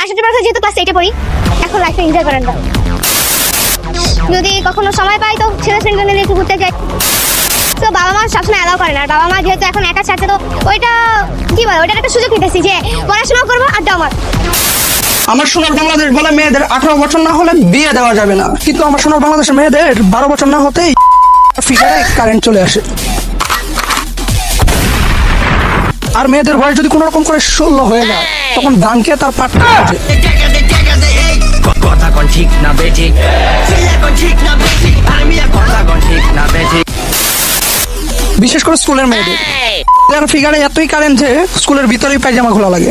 65% যেহেতু ক্লাস 8-এ পড়ি, এখন লাইফে এনজয় করেন না। যদি কখনো সময় পাই তো ছেলে ফ্রেন্ডদের নিয়ে একটু ঘুরতে যাই। তো বাবা মা সবসময় অ্যালাউ করে না, আর বাবা মা যেহেতু এখন একা ছাড়ছে, তো ওইটা কি বলে, ওইটার একটা সুযোগ নিতেছি যে পড়াশোনা করবো আর আমার সোনার বাংলাদেশ বলে মেয়েদের 18 বছর না হলে বিয়ে দেওয়া যাবে না, কিন্তু আমার সোনার বাংলাদেশের মেয়েদের 12 বছর না হতেই ফিগারে কারেন্ট চলে আসে। আর মেয়েদের বয়স যদি কোনো রকম করে 16 হয়ে যায়, তখন গানকে তার পাটটা আছে। কথা কোন ঠিক না বেঠিক, ঠিক না বেঠিক, আমি কথা কোন ঠিক না বেঠিক। বিশেষ করে স্কুলের মেয়েদের তার ফিগারে এতই কারেন্ট যে স্কুলের ভিতরেই পায়জামা খোলা লাগে।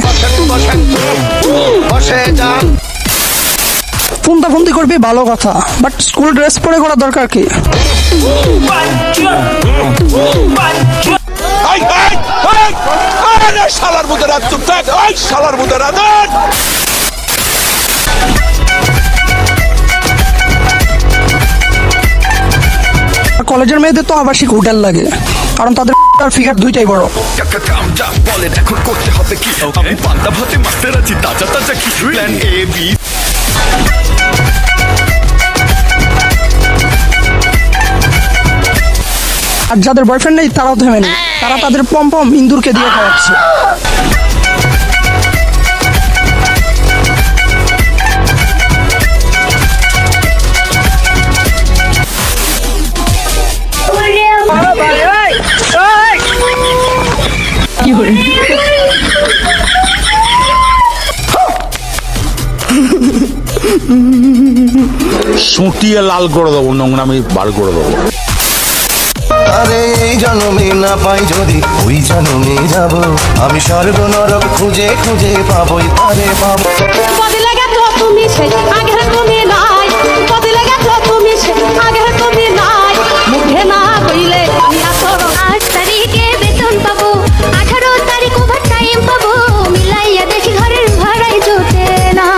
ফুন্দি করবি ভালো কথা, বাট স্কুল ড্রেস পরে করার দরকার কি? শালার মধ্যে রাত চুপ থাক, শালার মধ্যে রাত। কলেজের মেয়েদের তো আবাসিক হোটেল লাগে, কারণ তাদের ফিগার দুইটাই বড়। এখন করতে হবে কি? আমি পান্তা ভাতে মাস্টার আছি, তাজা তাজা কি প্ল্যান এ বি। আর যাদের বয়ফ্রেন্ড নেই তারাও থেমে নেই, তারা তাদের পম ইন্দুরকে দিয়ে খাওয়াচ্ছে। সুটিয়ে লাল করে দেবো, নোংরামি বার করে দেবো। আরে এই জন্মে না পাই যদি ওই জন্মে যাব, আমি স্বর্গ নরক খুঁজে খুঁজে পাবোই পারে পাবো। বদলে গেছো তুমি সেই আগের তুমি নাই, বদলে গেছো তুমি সেই আগের তুমি নাই, মুখে না কইলে আমি আসর। 8 তারিখে বেতন পাবো, 18 তারিখ ওভার টাইম পাবো, মিলাইয়া দেখি ঘরের ভাড়াই জোটে না।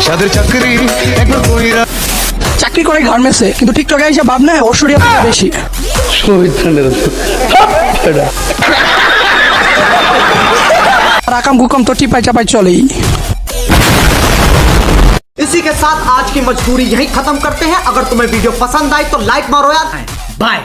সাদের চাকরি একবার কইরা চাকরি করে গার্মেন্টসে, কিন্তু টিকটকে এসে ভাব নেয় ঐশ্বরিয়া বেশি। রাকাম গুকম তো টিপাই চাপাই চলেই। इसी के साथ आज की मजबूरी यहीं खत्म करते हैं। अगर तुम्हें वीडियो पसंद आई तो लाइक मारो यार। बाय।